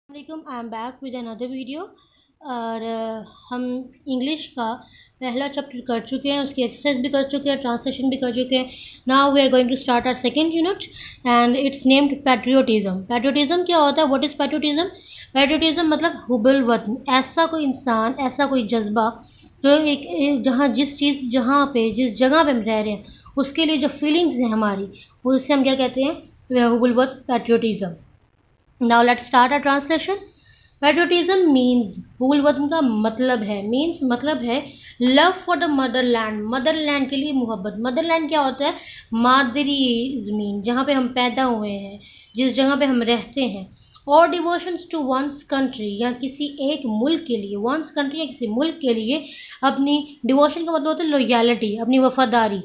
वालेकुम, I am back with another video. और हम इंग्लिश का पहला चैप्टर कर चुके हैं, उसकी एक्सरसाइज भी कर चुके हैं, ट्रांसलेशन भी कर चुके हैं। Now we are going to start our second unit and it's named patriotism. Patriotism क्या होता है? What is patriotism? पैट्रियोटिज्म मतलब हुबल वतन, ऐसा कोई इंसान, ऐसा कोई जज्बा जो जहाँ जिस जगह पे हम रह रहे हैं उसके लिए जो फीलिंग्स हैं हमारी, उससे हम क्या कहते हैं? हुबल वतन, patriotism. Now let's start a translation. Patriotism means, भूल वतन का मतलब है, मीन्स मतलब है love for the Motherland, Motherland के लिए मोहब्बत। मदरलैंड क्या होता है? मादरी ज़मीन, जहाँ पे हम पैदा हुए हैं, जिस जगह पे हम रहते हैं। और डिवोशंस टू वंस कंट्री, या किसी एक मुल्क के लिए, वंस कंट्री या किसी मुल्क के लिए अपनी, डिवोशन का मतलब होता है लॉयल्टी, अपनी वफादारी।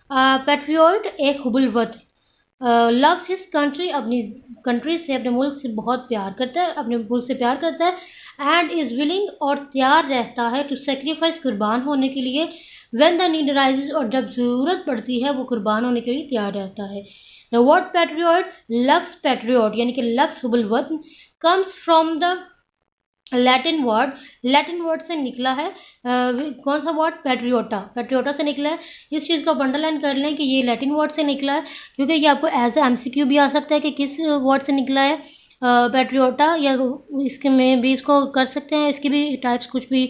पैट्रियोट एक हुबुल वतन, लव्स हिज कंट्री, अपनी कंट्री से, अपने मुल्क से बहुत प्यार करता है, अपने मुल्क से प्यार करता है। एंड इज़ विलिंग, और तैयार रहता है, टू सेक्रीफाइस, कुर्बान होने के लिए। व्हेन द नीड राइजेज, और जब ज़रूरत पड़ती है वो कुर्बान होने के लिए तैयार रहता है। द वर्ड पैट्रियोट, लफ्स पैट्रियोट यानी कि लफ्स हुबुल वतन, comes from the Latin word, Latin word से निकला है। कौन सा वर्ड? पैट्रियोटा, पैट्रियोटा से निकला है। इस चीज़ को अंडरलाइन कर लें कि ये लैटिन वर्ड से निकला है, क्योंकि ये आपको एज ए एमसीक्यू भी आ सकता है कि किस वर्ड से निकला है पैट्रियोटा, या इसके में भी इसको कर सकते हैं, इसकी भी टाइप्स कुछ भी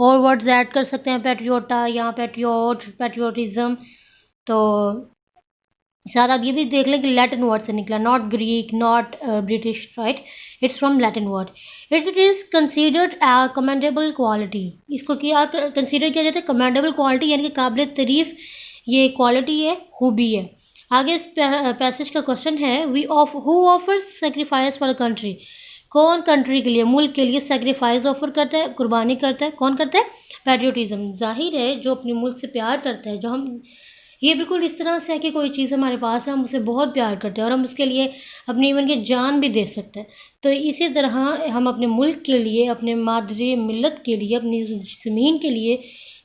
और वर्ड्स ऐड कर सकते हैं, पैट्रियोटा या पैट्रियोट, पैट्रियोटिज्म। तो साथ आप ये भी देख लें कि लैटिन वर्ड से निकला, not Greek, not British, right? It's from Latin word. It is considered commendable quality, इसको किया कंसीडर किया जाता है कमेंडेबल क्वालिटी, यानी कि काबिल तारीफ ये क्वालिटी है, खूबी है। आगे इस पैसेज का क्वेश्चन है, we of who offers sacrifice for the country, कौन कंट्री के लिए, मुल्क के लिए सेक्रीफाइस ऑफर करता है, कुर्बानी करता है? कौन करता है? पैट्रियोटिज्म। जाहिर है जो अपने मुल्क से प्यार करता है, जो हम, ये बिल्कुल इस तरह से है कि कोई चीज़ हमारे पास है, हम उसे बहुत प्यार करते हैं और हम उसके लिए अपनी इवन की जान भी दे सकते हैं। तो इसी तरह हम अपने मुल्क के लिए, अपने मादरी मिल्लत के लिए, अपनी ज़मीन के लिए,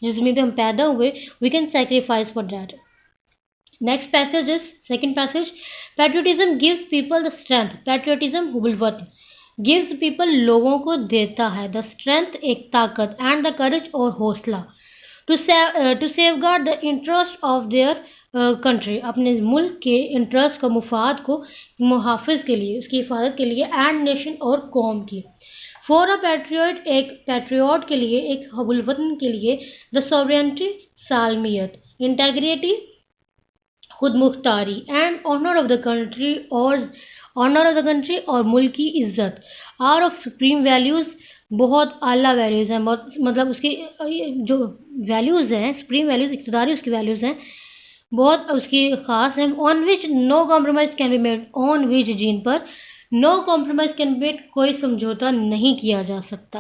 जिस ज़मीन पे हम पैदा हुए, we can sacrifice for that. Next passage is second passage, patriotism gives people the strength, patriotism हुबुल वतन, गिव्स पीपल, लोगों को देता है, द स्ट्रेंथ एक ताकत, एंड द करेज और हौसला, to safeguard the interest of their country, अपने मुल्क के इंटरेस्ट का, मुफाद को मुहाफ़िज के लिए, उसकी हिफाजत के लिए, एंड नेशन और कौम की। फॉर अ पैट्रियट, एक पैट्रियट के लिए, एक हुबुल वतन के लिए, द सॉवरेनिटी, सालमियत, इंटेग्रिटी, खुद मुख्तारी, and honour of the country, और ऑनर ऑफ द कंट्री और मुल्क की इज़्ज़त, आर ऑफ सुप्रीम वैल्यूज़, बहुत आला वैल्यूज़ हैं, बहुत मतलब उसकी जो वैल्यूज़ हैं, सुप्रीम वैल्यूज़, इक़्तिदारी उसकी वैल्यूज़ हैं, बहुत उसकी ख़ास हैं। On which no compromise can be made, on which, जिन पर no compromise can be made, कोई समझौता नहीं किया जा सकता।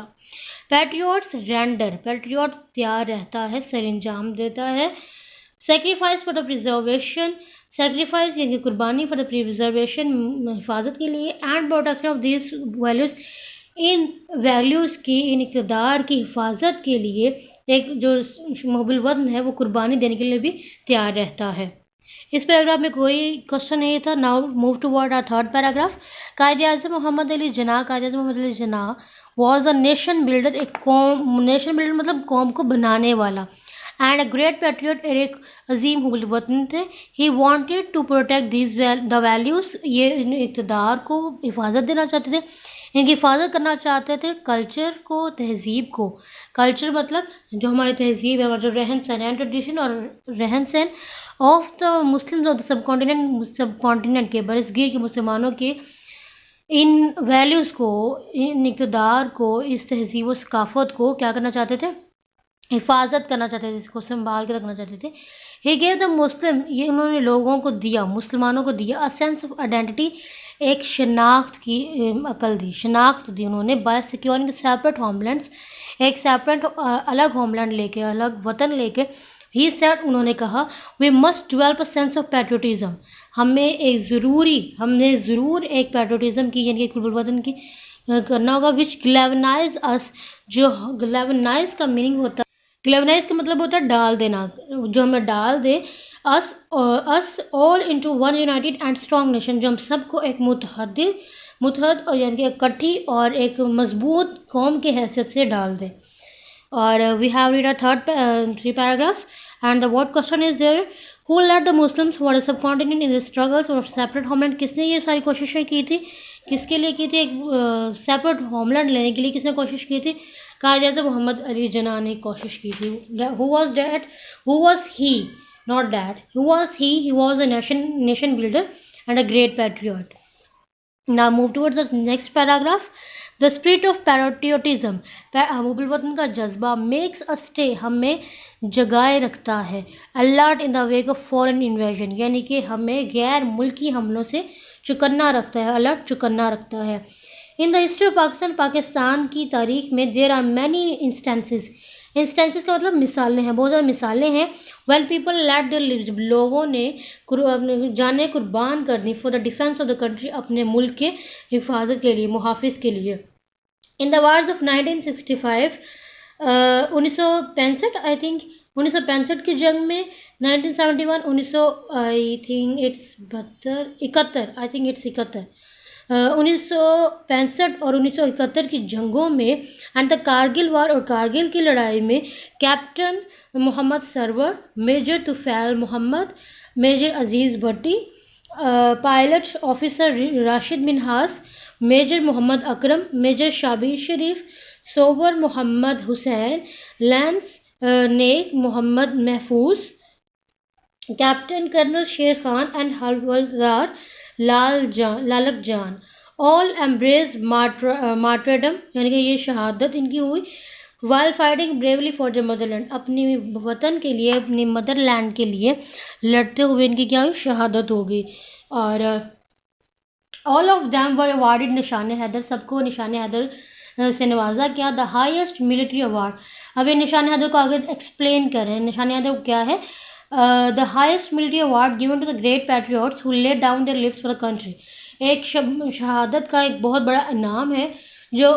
पैट्रियोट्स रेंडर, पैट्रियोट तैयार रहता है, सर अंजाम देता है। Sacrifice for the preservation, sacrifice यानी कुर्बानी, फॉर द प्रिजर्वेशन, हिफाजत के लिए, and protection of this values, in values की, इन इक़्तिदार की हिफाजत के लिए एक जो हुबुल वतन है वो कुर्बानी देने के लिए भी तैयार रहता है। इस पैराग्राफ में कोई क्वेश्चन नहीं था। Now move toward our third paragraph. Quaid e Azam Mohammad Ali Jinnah, Quaid e Azam Mohammad Ali Jinnah was a nation builder, एक कौम, नेशन बिल्डर मतलब कौम को बनाने वाला, एंड अ ग्रेट पैट्रियट, एक अजीम हुबुल वतन थे। He wanted to protect these the values, ये इक़्तिदार को हिफाजत देना चाहते थे, इनकी हिफाजत करना चाहते थे, कल्चर को, तहज़ीब को। कल्चर मतलब जो हमारी तहज़ीब है, हमारा जो रहन सहन है, ट्रेडिशन और रहन सहन of the Muslims of the sub continent के, बरसगीर के मुसलमानों के, इन वैल्यूज़ को, इन इक़्तिदार को, इस तहज़ीब व सकाफ़त को क्या करना चाहते थे? हिफाजत करना चाहते थे, इसको संभाल के रखना चाहते थे। ही गेव द मुस्लिम, ये उन्होंने लोगों को दिया, मुसलमानों को दिया, अ सेंस ऑफ आइडेंटिटी, एक शनाख्त की अकल दी, शनाख्त दी उन्होंने, बाय सिक्योरिंग सेपरेट होमलैंड्स, एक सेपरेट अलग होमलैंड लेके, अलग वतन लेके। ही सेड, उन्होंने कहा, we must develop a sense of patriotism, हमने ज़रूर एक पैट्रियोटिज्म की, यानी कि वतन की करना होगा, विच ग्लैवनाइज अस, जो ग्लैवनाइज का मीनिंग होता है, ग्लैवनाइज का मतलब होता है डाल देना, जो हमें डाल दे, us all into one united and strong nation, जो हम सबको एक मुतहद्दिद मुतहद और यानी कि इकट्ठी और एक मजबूत कौम की हैसियत से डाल दे। और we have read a third 3 paragraphs and the what question is there, who led the Muslims for the subcontinent in the struggles of separate homeland. किसने ये सारी कोशिशें की थी, किसके लिए की थी, एक सेपरेट होमलैंड लेने के लिए किसने कोशिश की थी। कहा जाता है मोहम्मद अली जिन्ना ने कोशिश की थी। Who was that, who was he, not that, who was he was a nation builder and a great patriot. Now move towards the next paragraph. The spirit of patriotism, हबूबुल वतन का जज्बा, makes us stay, हमें जगाए रखता है, alert in the wake of foreign invasion, यानी कि हमें गैर मुल्की हमलों से चुकन्ना रखता है, अलर्ट चुकन्ना रखता है। In the history of Pakistan, Pakistan की तारीख में there are many instances, instances का मतलब मिसालें हैं, बहुत ज़्यादा मिसालें हैं। Well people laid their lives, लोगों ने अपने जाने कुर्बान कर दी for the defence of the country, अपने मुल्क के हिफाजत के लिए, मुहाफिज के लिए। In the wars of 1965, 1965 I think 1965 की जंग में, 1971, 1900 I think it's 71 I think it's 71, 1965 और 1971 की जंगों में एंड द कारगिल वार, और कारगिल की लड़ाई में, captain Mohammad Sarwar, major Tufail Mohammad, major Aziz Bhatti, pilot officer Rashid Minhas, major Mohammad Akram, major Shabbir Sharif, सोवर Mohammad Hussain, lance Naik Mohammad Mahfuz, captain colonel शेर खान एंड हवलदार लालक जान, ऑल एम्ब्रेस मार्टरडम, यानी कि ये शहादत इनकी हुई, while fighting bravely for the Motherland, अपनी वतन के लिए, अपनी मदरलैंड के लिए लड़ते हुए इनकी क्या हुई, शहादत हो गई। और all of them were awarded निशान हैदर, सबको निशान हैदर से नवाजा गया, द हाईएस्ट मिलिट्री अवार्ड। अब ये निशान हैदर को आगे एक्सप्लेन करें, निशान हैदर क्या है। The highest military award given to the great patriots who laid down their lives for the country, एक शहादत का एक बहुत बड़ा इनाम है जो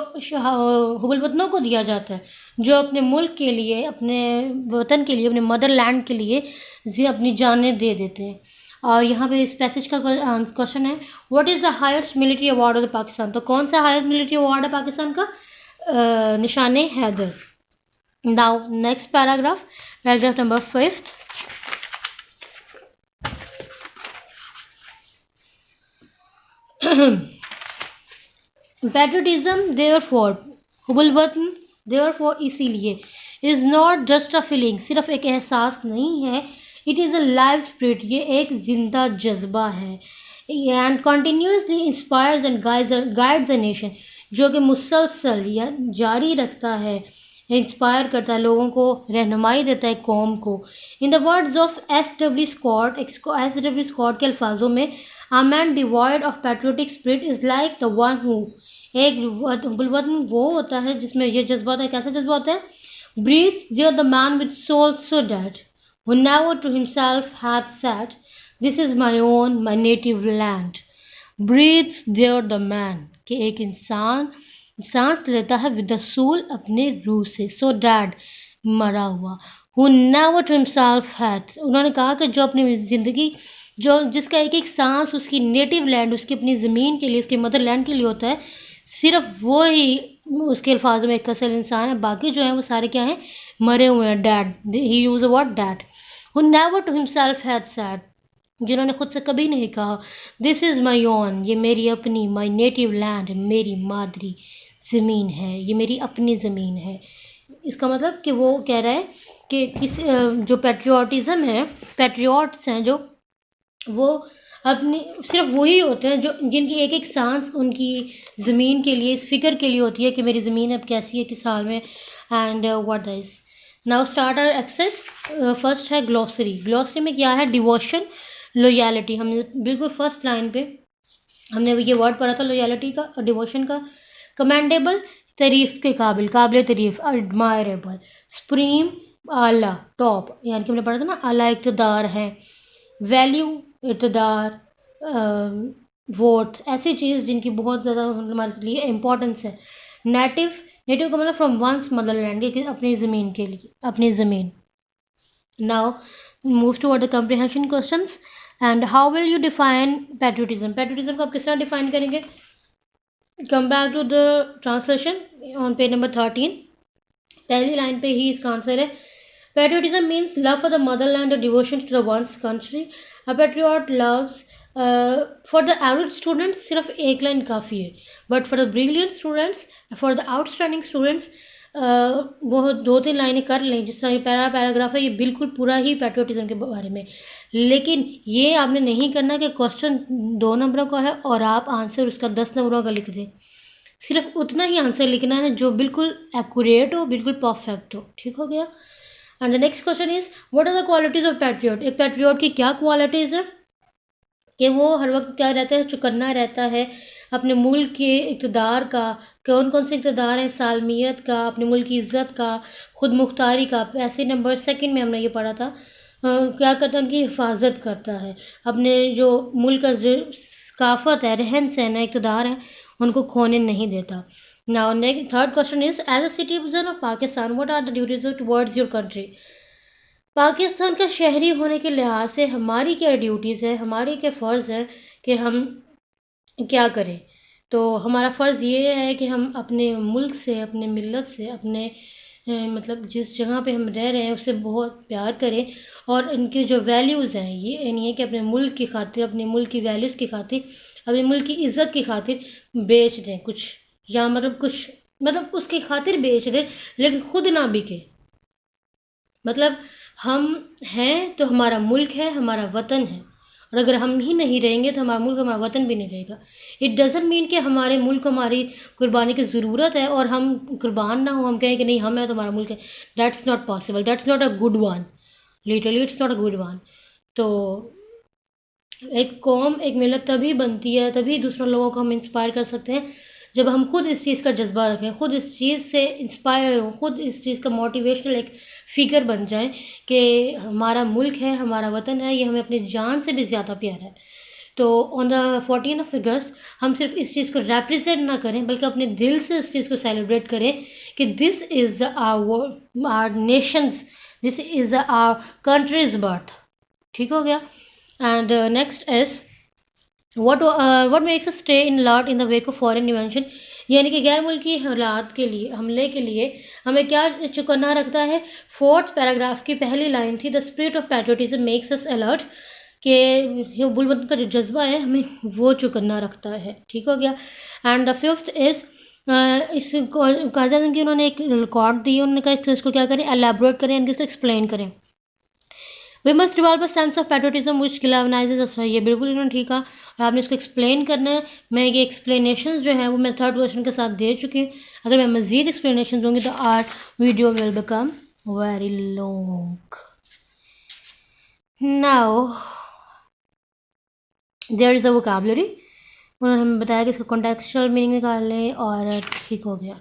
हुबुल वतनों को दिया जाता है, जो अपने मुल्क के लिए, अपने वतन के लिए, अपने मदरलैंड के लिए अपनी जानें दे देते हैं। और यहाँ पे इस पैसेज का क्वेश्चन है, what is the highest military award of the Pakistan, तो कौन सा हाईएस्ट मिलिट्री अवार्ड है पाकिस्तान का, Nishan Haider. Now next paragraph, paragraph number 5। Patriotism therefore, हुबुल वतन देयरफॉर इसीलिए, is not just a feeling, सिर्फ एक एहसास नहीं है, it is a live spirit, ये एक जिंदा जज्बा है, and continuously inspires and guides a nation, जो कि मुसलसल या जारी रखता है, इंस्पायर करता है लोगों को, रहनुमाई देता है कौम को। In the words of S W. Scott, S W. Scott के अल्फाजों में, A man devoid of patriotic spirit is like the one who, एक वतन वो होता है जिसमें ये जज्बा होता है, कैसा जज्बा होता है, breathes there the man with soul so dead, who never to himself hath said, this is my own, my native land, breathes there the man, कि एक इंसान सांस लेता है with the soul, अपने रूह से, so dead, मरा हुआ, who never to himself hath, उन्होंने कहा कि जो अपनी ज़िंदगी, जो जिसका एक एक सांस उसकी नेटिव लैंड, उसकी अपनी ज़मीन के लिए, उसके मदरलैंड के लिए होता है, सिर्फ वो ही उसके अल्फाज में एक असल इंसान है, बाकी जो है वो सारे क्या हैं, मरे हुए हैं, dead, he use a word dead, who never to himself had said, जिन्होंने खुद से कभी नहीं कहा, दिस इज़ माई ओन, ये मेरी अपनी, माई नेटिव लैंड, मेरी मादरी ज़मीन है, ये मेरी अपनी ज़मीन है। इसका मतलब कि वो कह रहा है कि जो पैट्रियोटिज़म है, पैट्रियट्स हैं जो, वो अपनी सिर्फ वही होते हैं जो जिनकी एक एक सांस उनकी ज़मीन के लिए, इस फिक्र के लिए होती है कि मेरी ज़मीन अब कैसी है, किस हाल में। And what is now start our exercise. First है ग्लॉसरी। ग्लॉसरी में क्या है, डिवोशन, लॉयल्टी। हमने बिल्कुल फर्स्ट लाइन पे हमने ये वर्ड पढ़ा था लॉयल्टी का और डिवोशन का। कमेंडेबल, तारीफ़ के काबिल, काबिल तारीफ़। एडमायरेबल, सुप्रीम, आला, टॉप, यानी कि हमने पढ़ा था ना, आला इक़्तिदार है। वैल्यू, इक़्तिदार, वोट, ऐसी चीज़ जिनकी बहुत ज़्यादा हमारे लिए इम्पोर्टेंस है। नेटिव, नेटिव का मतलब फ्रॉम वंस मदरलैंड, कि अपनी ज़मीन के लिए, अपनी ज़मीन। Now move toward the comprehension questions. And how will you define patriotism. Patriotism को आप किस तरह डिफाइन करेंगे। Come back to the translation on page number 13। पहली लाइन पे ही इसका आंसर है। Patriotism means love for the motherland और devotion to the one's country. A patriot loves for the average student सिर्फ एक लाइन काफ़ी है, but for the brilliant students, for the outstanding students वो 2-3 लाइनें कर लें। जिस तरह ये पैराग्राफ है, ये बिल्कुल पूरा ही पेट्रियोटिज्म के बारे में। लेकिन ये आपने नहीं करना कि क्वेश्चन 2 नंबरों का है और आप आंसर उसका 10 नंबरों का लिख दें। सिर्फ उतना ही आंसर लिखना है जो बिल्कुल एक्यूरेट हो, बिल्कुल परफेक्ट हो। ठीक हो गया। And the next question is what are the qualities of patriot. एक पैट्रियट की क्या क्वालिटीज है कि वो हर वक्त क्या रहता है, चौकन्ना रहता है अपने मुल्क के इक़्तिदार का। कौन कौन से इक़्तिदार हैं? सालमियत का, अपने मुल्क की इज़्ज़त का, खुद मुख्तारी का। ऐसे नंबर 2 में हमने ये पढ़ा था। क्या करता है? उनकी हिफाजत करता है, अपने जो मुल्क का जो सकाफत है, रहन सहन है, इक़्तिदार है, उनको खोने नहीं देता। Now next third question is as a citizen of Pakistan what are the duties towards your country. Pakistan का शहरी होने के लिहाज से हमारी क्या ड्यूटीज़ है, हमारी क्या फ़र्ज़ है कि हम क्या करें। तो हमारा फ़र्ज़ ये है कि हम अपने मुल्क से, अपने मिल्लत से, अपने मतलब जिस जगह पे हम रह रहे हैं उससे बहुत प्यार करें। और इनके जो वैल्यूज़ हैं, ये नहीं है कि अपने मुल्क की खातिर, अपने मुल्क की वैल्यूज़ की खातिर, अपने मुल्क की इज़्ज़त की खातिर बेच दें कुछ, या मतलब उसकी खातिर बेच दें लेकिन खुद ना बिके। मतलब हम हैं तो हमारा मुल्क है, हमारा वतन है, और अगर हम ही नहीं रहेंगे तो हमारा मुल्क, हमारा वतन भी नहीं रहेगा। इट डज़ंट मीन कि हमारे मुल्क को हमारी कुर्बानी की ज़रूरत है और हम कुर्बान ना हो, हम कहें कि नहीं हम हैं तो हमारा मुल्क है। That's not possible, that's not a good one, literally it's not a good one. तो एक कौम, एक मिलत तभी बनती है, तभी दूसरे लोगों को हम इंस्पायर कर सकते हैं जब हम खुद इस चीज़ का जज्बा रखें, खुद इस चीज़ से इंस्पायर हों, खुद इस चीज़ का मोटिवेशनल एक फ़िगर बन जाए कि हमारा मुल्क है, हमारा वतन है, ये हमें अपनी जान से भी ज़्यादा प्यारा है। तो ऑन द 14 ऑफ अगस्त हम सिर्फ इस चीज़ को रिप्रेजेंट ना करें बल्कि अपने दिल से इस चीज़ को सेलिब्रेट करें कि this is our nation's, this is our country's birth. ठीक हो गया। And next is what makes us stay in alert in the wake of foreign invasion। यानी कि गैर मुल्की हालात के लिए, हमले के लिए हमें क्या चौकन्ना रखता है। 4th पैराग्राफ की पहली लाइन थी the spirit of patriotism makes us alert, कि बुलबुल का जो जज्बा है हमें वो चौकन्ना रखता है। ठीक हो गया। एंड द 5th इज इस कायदा की उन्होंने एक रिकॉर्ड दी, उन्होंने कहा इसको क्या करें, एलैबोरेट करें, इनकी इसको एक्सप्लेन करें। We must develop a sense of patriotism which galvanises us. ये बिल्कुल इन्होंने ठीक कहा और आपने इसको एक्सप्लेन करना है। मैं ये एक्सप्लेनेशन जो है वो मैं 3rd क्वेश्चन के साथ दे चुकी हूँ। अगर मैं मज़ीद एक्सप्लेनेशन दूंगी तो our video will become very long. Now there is a vocabulary. उन्होंने हमें बताया कि इसका कॉन्टेक्चुअल मीनिंग निकाल लें और ठीक हो गया।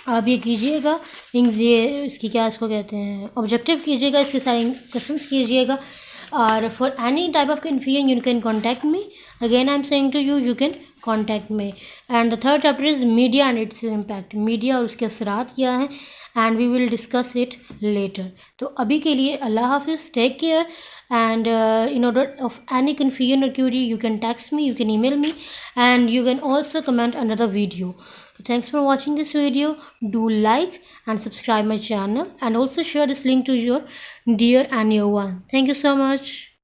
आप ये कीजिएगा, ये इसकी क्या इसको कहते हैं, ऑब्जेक्टिव कीजिएगा, इसके सारे क्वेश्चंस कीजिएगा। और for any type of confusion you can contact me. Again I am saying to you, you can contact me. And the 3rd chapter is media and its impact. Media और उसके असरात क्या हैं, and we will discuss it later. तो अभी के लिए अल्लाह हाफिज़, take care. And in order of any confusion or query you can text me, you can email me, and you can also comment under the video. So thanks for watching this video. Do like and subscribe my channel, and also share this link to your dear and near one. Thank you so much.